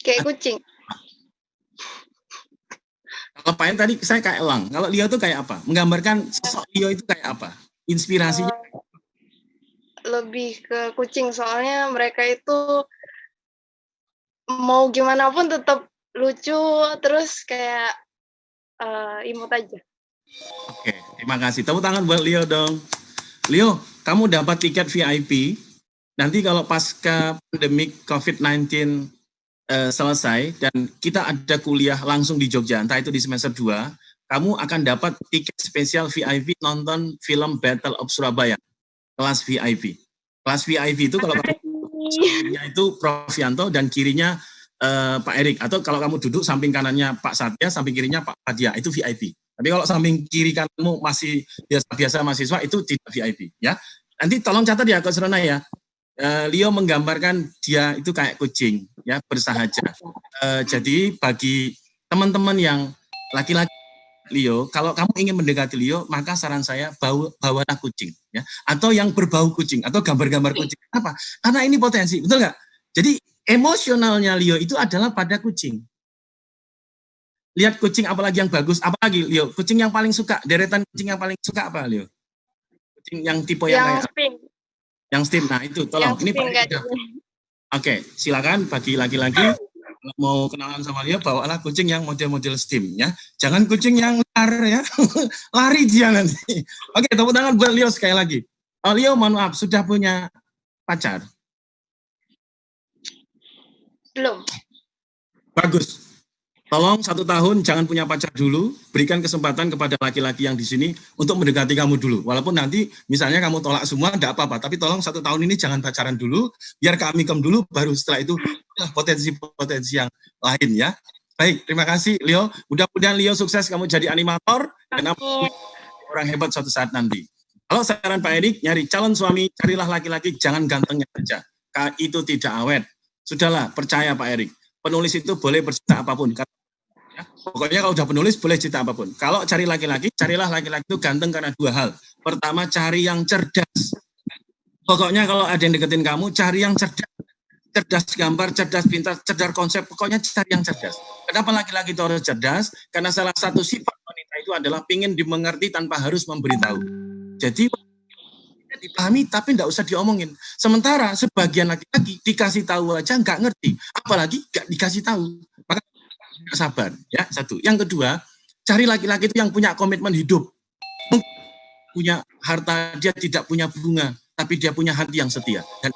Kayak kucing. Kalau Pak En tadi saya kayak elang. Kalau Leo itu kayak apa? Menggambarkan sosok Leo itu kayak apa? Inspirasinya? Lebih ke kucing, soalnya mereka itu mau gimana pun tetap lucu, terus kayak imut aja. Oke, terima kasih. Tepuk tangan buat Leo dong. Leo, kamu dapat tiket VIP. Nanti kalau pasca pandemik COVID-19 selesai dan kita ada kuliah langsung di Jogja, entah itu di semester 2, kamu akan dapat tiket spesial VIP nonton film Battle of Surabaya, kelas VIP. Kelas VIP itu kalau kamu sampingnya itu Prof Yanto dan kirinya Pak Erik, atau kalau kamu duduk samping kanannya Pak Satya, samping kirinya Pak Fadia, itu VIP. Tapi kalau samping kiri kananmu masih biasa mahasiswa, itu tidak VIP ya. Nanti tolong catat ya Coach Rona ya. Leo menggambarkan dia itu kayak kucing ya, bersahaja. Jadi bagi teman-teman yang laki-laki Leo, kalau kamu ingin mendekati Leo, maka saran saya bawalah kucing ya, atau yang berbau kucing atau gambar-gambar kucing. Apa? Karena ini potensi, betul nggak? Jadi emosionalnya Leo itu adalah pada kucing. Lihat kucing apalagi yang bagus, apalagi Leo, kucing yang paling suka, deretan kucing yang paling suka apa Leo? Kucing yang tipe yang kayak Spin. yang steam. Nah itu tolong. Yang Ini spin Pak. Oke, silakan bagi laki-laki mau kenalan sama Leo, bawalah kucing yang model-model steam ya. Jangan kucing yang lari ya. Lari dia nanti. Oke, tepuk tangan buat Leo sekali lagi. Oh, Leo, mohon maaf, sudah punya pacar? Belum. Bagus. Tolong 1 tahun jangan punya pacar dulu, berikan kesempatan kepada laki-laki yang di sini untuk mendekati kamu dulu. Walaupun nanti misalnya kamu tolak semua, tidak apa-apa. Tapi tolong 1 tahun ini jangan pacaran dulu, biar ke amikom dulu, baru setelah itu potensi-potensi yang lain ya. Baik, terima kasih Leo. Mudah-mudahan Leo sukses, kamu jadi animator, dan orang hebat suatu saat nanti. Kalau saran Pak Erik, nyari calon suami, carilah laki-laki, jangan gantengnya saja. Itu tidak awet. Sudahlah, percaya Pak Erik. Penulis itu boleh bercerita apapun. Ya, pokoknya kalau udah penulis boleh cerita apapun. Kalau cari laki-laki, carilah laki-laki itu ganteng karena 2 hal. Pertama, cari yang cerdas. Pokoknya kalau ada yang deketin kamu, cari yang cerdas. Cerdas gambar, cerdas pintar, cerdas konsep. Pokoknya cari yang cerdas. Kenapa laki-laki itu harus cerdas? Karena salah satu sifat wanita itu adalah ingin dimengerti tanpa harus memberitahu. Jadi dipahami tapi tidak usah diomongin. Sementara sebagian laki-laki dikasih tahu aja nggak ngerti, apalagi nggak dikasih tahu. Maka sabar ya, satu. Yang kedua, cari laki-laki itu yang punya komitmen hidup. Punya harta, dia tidak punya bunga, tapi dia punya hati yang setia. Dan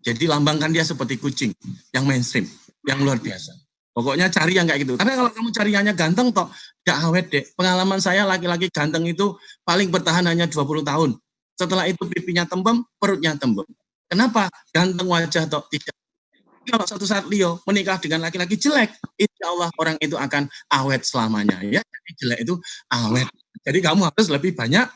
jadi lambangkan dia seperti kucing yang mainstream, yang luar biasa. Pokoknya cari yang kayak gitu. Karena kalau kamu cari hanya ganteng toh, gak awet deh. Pengalaman saya laki-laki ganteng itu paling bertahan hanya 20 tahun. Setelah itu pipinya tembem, perutnya tembem. Kenapa? Ganteng wajah toh, tidak. Kalau suatu saat Leo menikah dengan laki-laki jelek, insya Allah orang itu akan awet selamanya. Ya, jadi jelek itu awet. Jadi kamu harus lebih banyak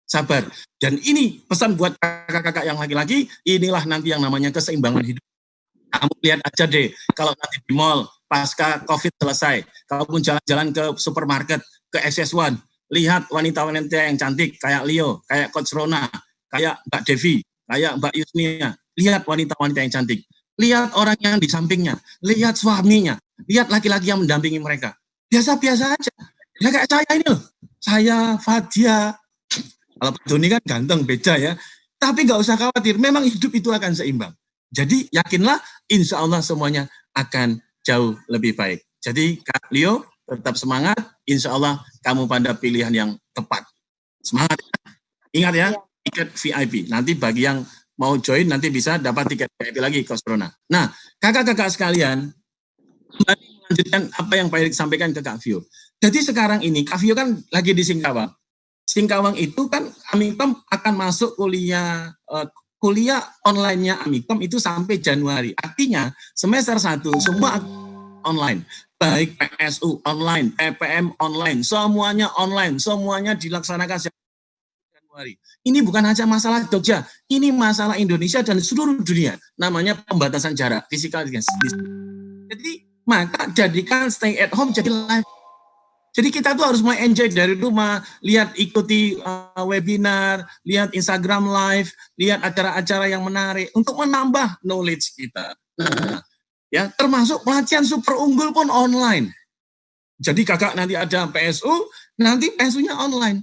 sabar. Dan ini pesan buat kakak-kakak yang laki-laki, inilah nanti yang namanya keseimbangan hidup. Kamu lihat aja deh, kalau nanti di mall, pasca COVID selesai, kamu pun jalan-jalan ke supermarket, ke SS1, lihat wanita-wanita yang cantik, kayak Leo, kayak Coach Rona, kayak Mbak Devi, kayak Mbak Yusnia, lihat wanita-wanita yang cantik. Lihat orang yang di sampingnya, lihat suaminya, lihat laki-laki yang mendampingi mereka. Biasa-biasa aja. Ya kayak saya ini loh, saya Fadia. Kalau Pak Doni kan ganteng, beda ya. Tapi nggak usah khawatir, memang hidup itu akan seimbang. Jadi yakinlah, insya Allah semuanya akan jauh lebih baik. Jadi Kak Leo, tetap semangat, insya Allah kamu pada pilihan yang tepat. Semangat. Ingat ya, tiket VIP. Nanti bagi yang mau join nanti bisa dapat tiket VIP lagi Coach Rona. Nah, kakak-kakak sekalian, kembali melanjutkan apa yang Pak Erik sampaikan ke Kak Vio. Jadi sekarang ini Kak Vio kan lagi di Singkawang. Singkawang itu kan Amikom akan masuk kuliah online-nya Amikom itu sampai Januari. Artinya semester 1 semua online. Baik PSU online, PPM online, semuanya dilaksanakan Januari. Ini bukan hanya masalah Jogja, ini masalah Indonesia dan seluruh dunia. Namanya pembatasan jarak, physical distancing. Jadi maka jadikan stay at home jadi live. Jadi kita tuh harus mau enjoy dari rumah, lihat ikuti webinar, lihat Instagram live, lihat acara-acara yang menarik untuk menambah knowledge kita. Nah, ya termasuk pelatihan super unggul pun online. Jadi kakak nanti ada PSU, nanti PSU-nya online.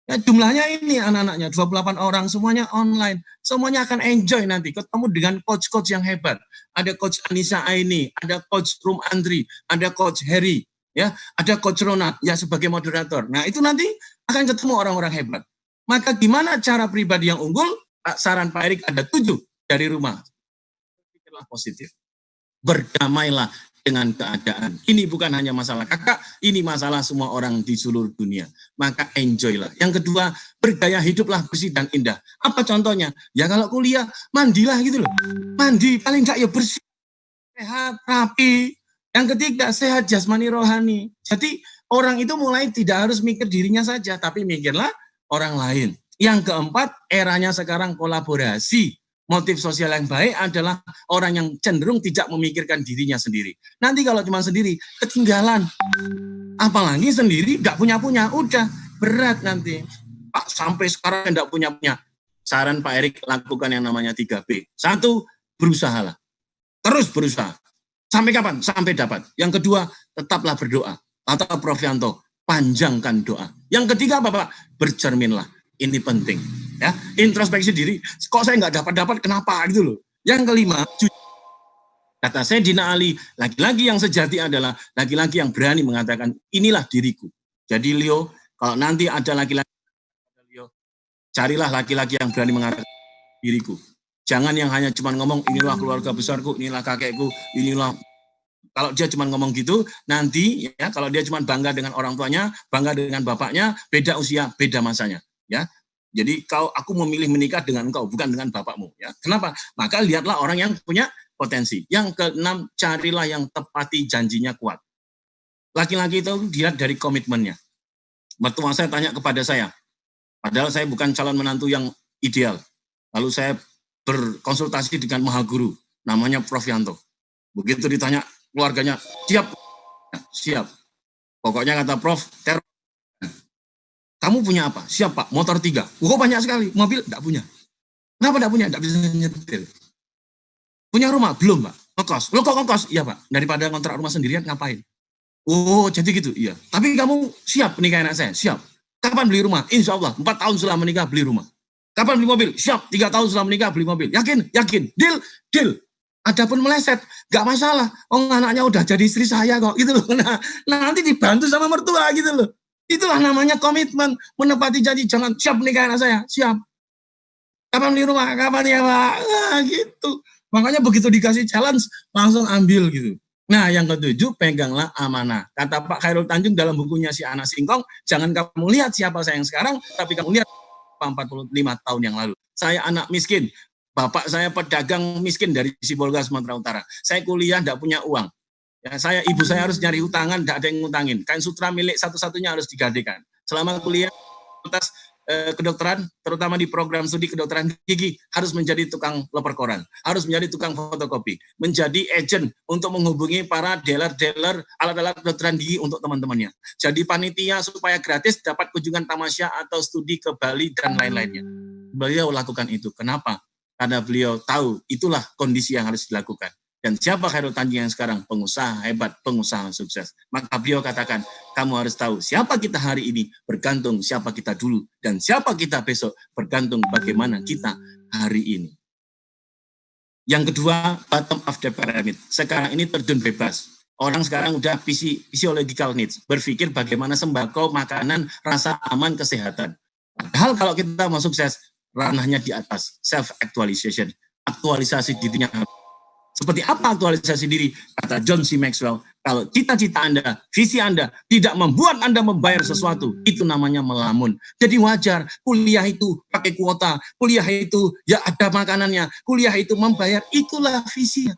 Ya, jumlahnya ini anak-anaknya 28 orang, semuanya online. Semuanya akan enjoy nanti ketemu dengan coach-coach yang hebat. Ada coach Anissa Aini, ada coach Rum Andri, ada coach Harry. Ya, ada Coach Ronald ya sebagai moderator. Nah, itu nanti akan ketemu orang-orang hebat. Maka gimana cara pribadi yang unggul? Saran Pak Erik ada 7 dari rumah. Pikirlah positif. Berdamailah dengan keadaan. Ini bukan hanya masalah kakak, ini masalah semua orang di seluruh dunia. Maka enjoylah. Yang kedua, bergaya hiduplah bersih dan indah. Apa contohnya? Ya kalau kuliah, mandilah gitu loh. Mandi, paling enggak ya bersih, sehat, rapi. Yang ketiga, sehat jasmani rohani. Jadi orang itu mulai tidak harus mikir dirinya saja, tapi mikirlah orang lain. Yang keempat, eranya sekarang kolaborasi. Motif sosial yang baik adalah orang yang cenderung tidak memikirkan dirinya sendiri. Nanti kalau cuma sendiri, ketinggalan. Apalagi sendiri, nggak punya-punya, udah berat nanti. Pak, sampai sekarang nggak punya-punya. Saran Pak Erik lakukan yang namanya 3B. 1, berusahalah. Terus berusaha. Sampai kapan? Sampai dapat. Yang kedua, tetaplah berdoa. Kata Prof. Yanto, panjangkan doa. Yang ketiga apa Pak? Bercerminlah. Ini penting. Ya, introspeksi diri. Kok saya nggak dapat-dapat, kenapa gitu loh. Yang kelima, kata Sayyidina Ali, laki-laki yang sejati adalah laki-laki yang berani mengatakan, inilah diriku. Jadi Leo, kalau nanti ada laki-laki, carilah laki-laki yang berani mengatakan diriku. Jangan yang hanya cuma ngomong, inilah keluarga besarku, inilah kakekku, inilah. Kalau dia cuma ngomong gitu, nanti ya kalau dia cuma bangga dengan orang tuanya, bangga dengan bapaknya, beda usia, beda masanya. Ya, jadi aku memilih menikah dengan engkau, bukan dengan bapakmu. Ya, kenapa? Maka lihatlah orang yang punya potensi. Yang keenam, carilah yang tepati janjinya kuat. Laki-laki itu dilihat dari komitmennya. Mertua saya tanya kepada saya, padahal saya bukan calon menantu yang ideal. Lalu saya berkonsultasi dengan Maha Guru, namanya Prof. Yanto. Begitu ditanya keluarganya, siap, siap. Pokoknya kata Prof, kamu punya apa? Siap Pak, motor 3. Kok banyak sekali, mobil enggak punya. Kenapa enggak punya? Enggak bisa nyetir. Punya rumah? Belum Pak, ngekos. Lo kok ngekos? Iya Pak, daripada kontrak rumah sendirian ngapain? Oh jadi gitu, iya. Tapi kamu siap menikah anak saya? Siap. Kapan beli rumah? Insya Allah, 4 tahun setelah menikah beli rumah. Kapan beli mobil? Siap, 3 tahun setelah menikah beli mobil. Yakin? Yakin. Deal? Deal. Adapun meleset, gak masalah. Oh anaknya udah jadi istri saya kok, gitu loh. Nah nanti dibantu sama mertua gitu loh. Itulah namanya komitmen, menepati janji. Jangan siap menikah anak saya, siap. Kapan beli rumah? Kapan ya Pak? Nah gitu. Makanya begitu dikasih challenge, langsung ambil gitu. Nah yang ketujuh, peganglah amanah. Kata Pak Khairul Tanjung dalam bukunya Si Anak Singkong, jangan kamu lihat siapa saya yang sekarang, tapi kamu lihat 45 tahun yang lalu. Saya anak miskin. Bapak saya pedagang miskin dari Sibolga, Sumatera Utara. Saya kuliah tidak punya uang. Ya, ibu saya harus nyari utangan, tidak ada yang ngutangin. Kain sutra milik satu-satunya harus digadekan. Selama kuliah, fakultas kedokteran, terutama di program studi kedokteran gigi, harus menjadi tukang leper koran, harus menjadi tukang fotokopi, menjadi agent untuk menghubungi para dealer-dealer alat-alat kedokteran gigi untuk teman-temannya. Jadi panitia supaya gratis dapat kunjungan tamasya atau studi ke Bali dan lain-lainnya. Beliau lakukan itu. Kenapa? Karena beliau tahu itulah kondisi yang harus dilakukan. Dan siapa Khairul Tanjung yang sekarang? Pengusaha hebat, pengusaha sukses. Maka beliau katakan, kamu harus tahu siapa kita hari ini bergantung siapa kita dulu. Dan siapa kita besok bergantung bagaimana kita hari ini. Yang kedua, bottom of the pyramid. Sekarang ini terjun bebas. Orang sekarang udah physiological needs. Berpikir bagaimana sembako, makanan, rasa aman, kesehatan. Padahal kalau kita mau sukses, ranahnya di atas. Self-actualization. Aktualisasi dirinya. Seperti apa aktualisasi diri? Kata John C. Maxwell, kalau cita-cita Anda, visi Anda tidak membuat Anda membayar sesuatu, itu namanya melamun. Jadi wajar, kuliah itu pakai kuota, kuliah itu ya ada makanannya, kuliah itu membayar, itulah visinya.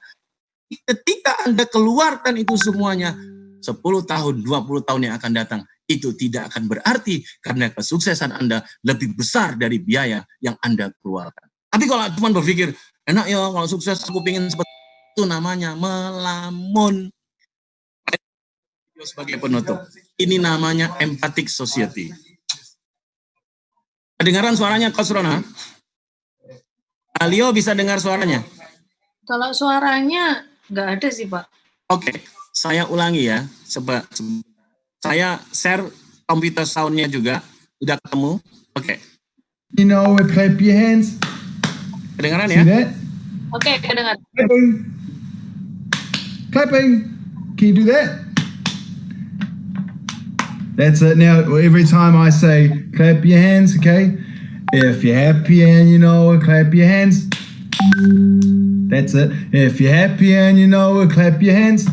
Ketika Anda keluarkan itu semuanya, 10 tahun, 20 tahun yang akan datang, itu tidak akan berarti karena kesuksesan Anda lebih besar dari biaya yang Anda keluarkan. Tapi kalau cuma berpikir, enak ya kalau sukses aku pengen seperti itu, namanya melamun. Sebagai penutup, ini namanya empathic society. Kedengaran suaranya Coach Rona? Alio bisa dengar suaranya? Kalau suaranya nggak ada sih, Pak. Oke, saya ulangi ya. Saya share komputer sound-nya juga. Udah ketemu? Oke. You know, clap your hands. Kedengaran See ya? that? Oke, kedengar. Clapping. Clapping. Can you do that? That's it. Now, every time I say, clap your hands, okay? If you're happy and you know it, clap your hands. That's it. If you're happy and you know it, clap your hands.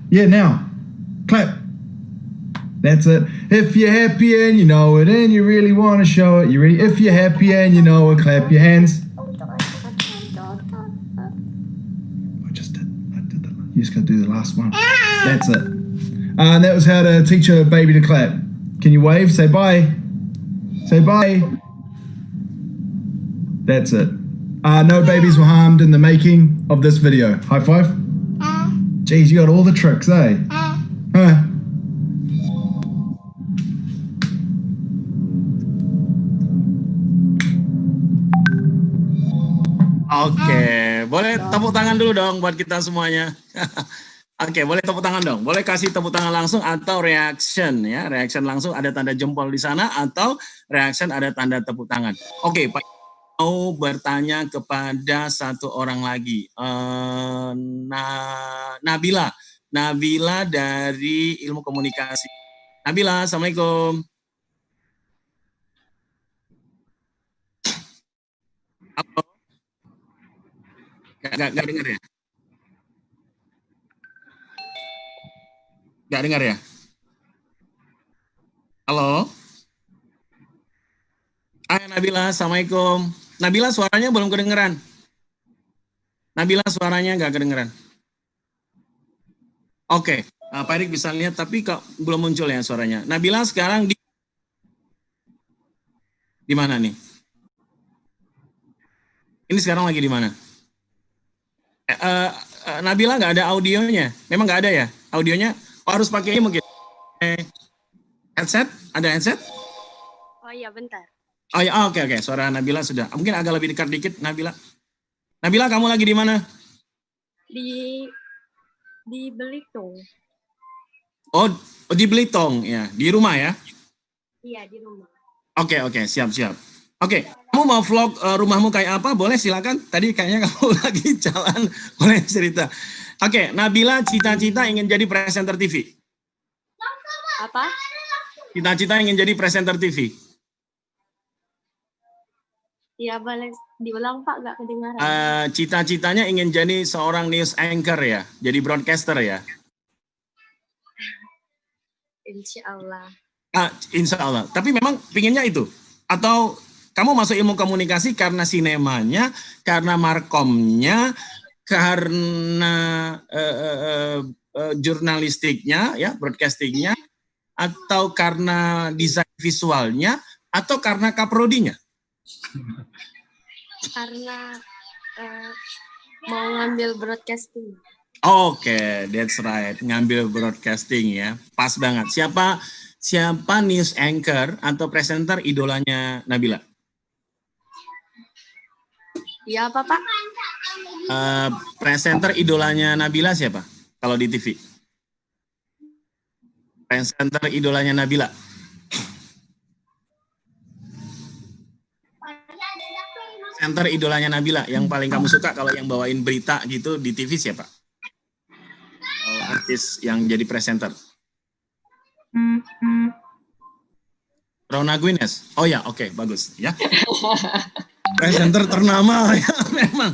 Yeah, now. Clap. That's it. If you're happy and you know it and you really want to show it, you ready? If you're happy and you know it, clap your hands. I did the. You just got to do the last one. That's it. And that was how to teach a baby to clap. Can you wave? Say bye. Say bye. That's it. No babies were harmed in the making of this video. High five. Geez, you got all the tricks, eh? Huh. Oke, boleh tepuk tangan dulu dong buat kita semuanya. Oke, boleh tepuk tangan dong. Boleh kasih tepuk tangan langsung atau reaction ya. Reaction langsung ada tanda jempol di sana atau reaction ada tanda tepuk tangan. Oke, Pak mau bertanya kepada satu orang lagi. Nabila. Nabila dari Ilmu Komunikasi. Nabila, Assalamualaikum. Halo. Gak dengar ya? Gak dengar ya? Halo? Hai Nabila, Assalamualaikum. Nabila suaranya belum kedengeran. Nabila suaranya gak kedengeran. Oke, Pak Erik bisa lihat tapi kok belum muncul ya suaranya. Nabila sekarang di mana nih? Ini sekarang lagi di mana? Nabila nggak ada audionya, memang nggak ada ya audionya. Harus pakai ini mungkin headset, ada headset? Oh iya, bentar. Oh ya, oke, suara Nabila sudah. Mungkin agak lebih dekat dikit, Nabila. Nabila, kamu lagi di mana? Di Belitung. Oh, di Belitung ya, di rumah ya? Iya, di rumah. Oke, siap. Oke, kamu mau vlog rumahmu kayak apa? Boleh silakan. Tadi kayaknya kamu lagi jalan, boleh cerita. Oke, Nabila cita-cita ingin jadi presenter TV. Apa? Cita-cita ingin jadi presenter TV. Iya, boleh diulang Pak, nggak kedengaran. Cita-citanya ingin jadi seorang news anchor ya, jadi broadcaster ya. Insya Allah. Insya Allah. Tapi memang pinginnya itu? Atau kamu masuk ilmu komunikasi karena sinemanya, karena markomnya, karena jurnalistiknya, ya broadcastingnya, atau karena desain visualnya, atau karena kaprodinya? Karena mau ngambil broadcasting. Oke, that's right. Ngambil broadcasting ya. Pas banget. Siapa news anchor atau presenter idolanya Nabila? Iya apa Pak? Presenter idolanya Nabila siapa? Kalau di TV? Presenter idolanya Nabila. presenter idolanya Nabila yang paling kamu suka kalau yang bawain berita gitu di TV siapa? Artis yang jadi presenter. Rona Guinness. Oh ya, oke, bagus ya. Presenter ternama ya memang.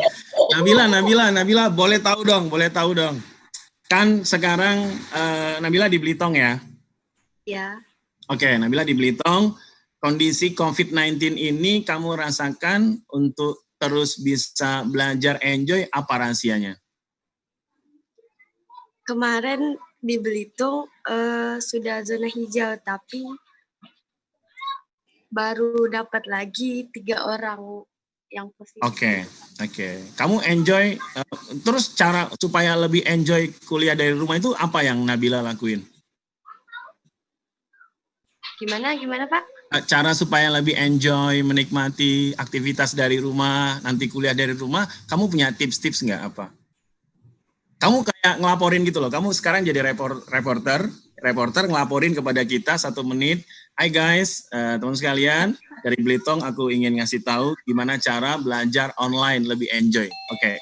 Nabila, boleh tahu dong. Kan sekarang Nabila di Belitung ya? Ya. Oke, Nabila di Belitung. Kondisi COVID-19 ini kamu rasakan untuk terus bisa belajar enjoy apa rahasianya? Kemarin di Belitung sudah zona hijau, tapi baru dapat lagi 3 orang yang positif. Oke. Kamu enjoy, terus cara supaya lebih enjoy kuliah dari rumah itu apa yang Nabila lakuin? Gimana Pak? Cara supaya lebih enjoy, menikmati aktivitas dari rumah, nanti kuliah dari rumah, kamu punya tips-tips nggak apa? Kamu kayak ngelaporin gitu loh, kamu sekarang jadi reporter ngelaporin kepada kita 1 menit. Hai guys, teman sekalian, dari Belitung aku ingin ngasih tahu gimana cara belajar online lebih enjoy. Oke.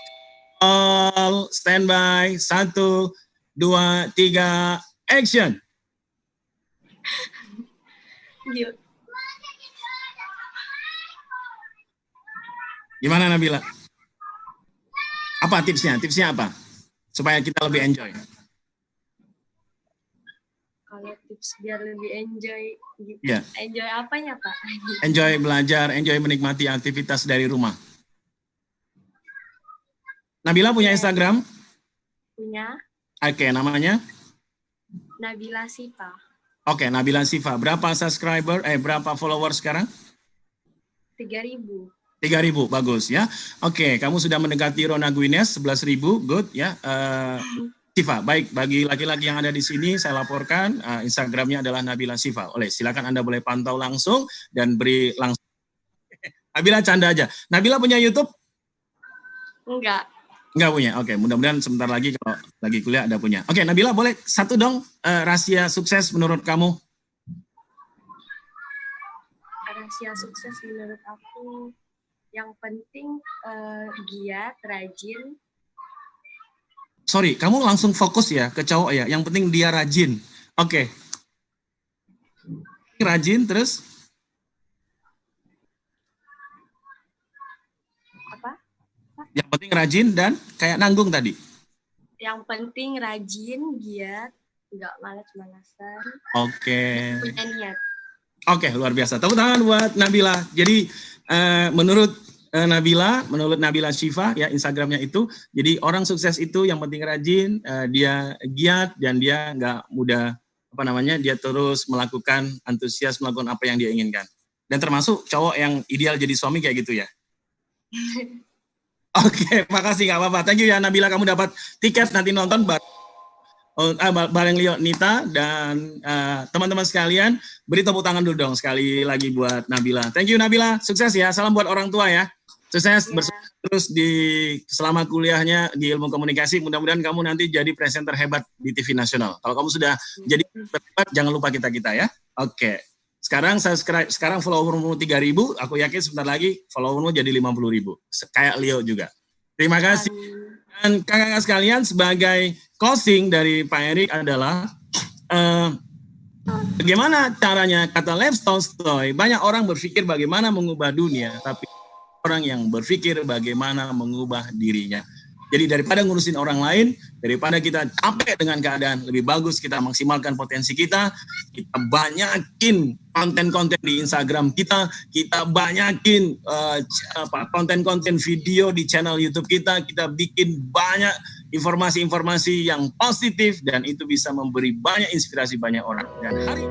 All standby, 1, 2, 3, action. Gimana Nabila? Apa tipsnya? Tipsnya apa? Supaya kita lebih enjoy. Kalau tips biar lebih enjoy, Iya. Enjoy apanya Pak? Enjoy belajar, enjoy menikmati aktivitas dari rumah. Nabila punya Instagram? Punya Oke, namanya? Nabila Siva. Oke, Nabila Siva. Berapa subscriber? Berapa follower sekarang? 3.000. 3.000, bagus ya. Oke, kamu sudah mendekati Rona Guinness, 11.000, good ya. Siva, baik, bagi laki-laki yang ada di sini, saya laporkan Instagramnya adalah Nabila Siva. Silakan Anda boleh pantau langsung dan beri langsung. Nabila canda aja. Nabila punya YouTube? Enggak punya. Oke, mudah-mudahan sebentar lagi kalau lagi kuliah ada punya. Oke, Nabila boleh satu dong rahasia sukses menurut kamu? Rahasia sukses menurut aku yang penting giat, rajin. Sorry, kamu langsung fokus ya ke cowok ya. Yang penting dia rajin. Oke. Rajin terus? Apa? Yang penting rajin dan kayak nanggung tadi. Yang penting rajin, giat, nggak malas-malasan. Oke. Punya niat. Oke, luar biasa. Tepuk tangan buat Nabila. Jadi menurut Nabila Siva ya Instagramnya itu. Jadi orang sukses itu yang penting rajin, dia giat dan dia nggak mudah dia terus melakukan antusias melakukan apa yang dia inginkan. Dan termasuk cowok yang ideal jadi suami kayak gitu ya. Oke, makasih nggak apa-apa. Thank you ya Nabila, kamu dapat tiket nanti nonton bareng Leo Nita dan teman-teman sekalian. Beri tepuk tangan dulu dong sekali lagi buat Nabila. Thank you Nabila, sukses ya. Salam buat orang tua ya. Sukses terus selama kuliahnya di ilmu komunikasi. Mudah-mudahan kamu nanti jadi presenter hebat di TV nasional. Kalau kamu sudah jadi hebat, jangan lupa kita ya. Oke. Sekarang followermu 3.000, aku yakin sebentar lagi followermu jadi 50.000. Kayak Leo juga. Terima kasih. Dan kakak-kakak sekalian, sebagai closing dari Pak Erik adalah bagaimana caranya, kata Lev Tolstoy, banyak orang berpikir bagaimana mengubah dunia, tapi orang yang berpikir bagaimana mengubah dirinya. Jadi daripada ngurusin orang lain, daripada kita capek dengan keadaan, lebih bagus kita maksimalkan potensi kita banyakin konten-konten di Instagram kita banyakin konten-konten video di channel YouTube kita bikin banyak informasi-informasi yang positif dan itu bisa memberi banyak inspirasi banyak orang. Dan hari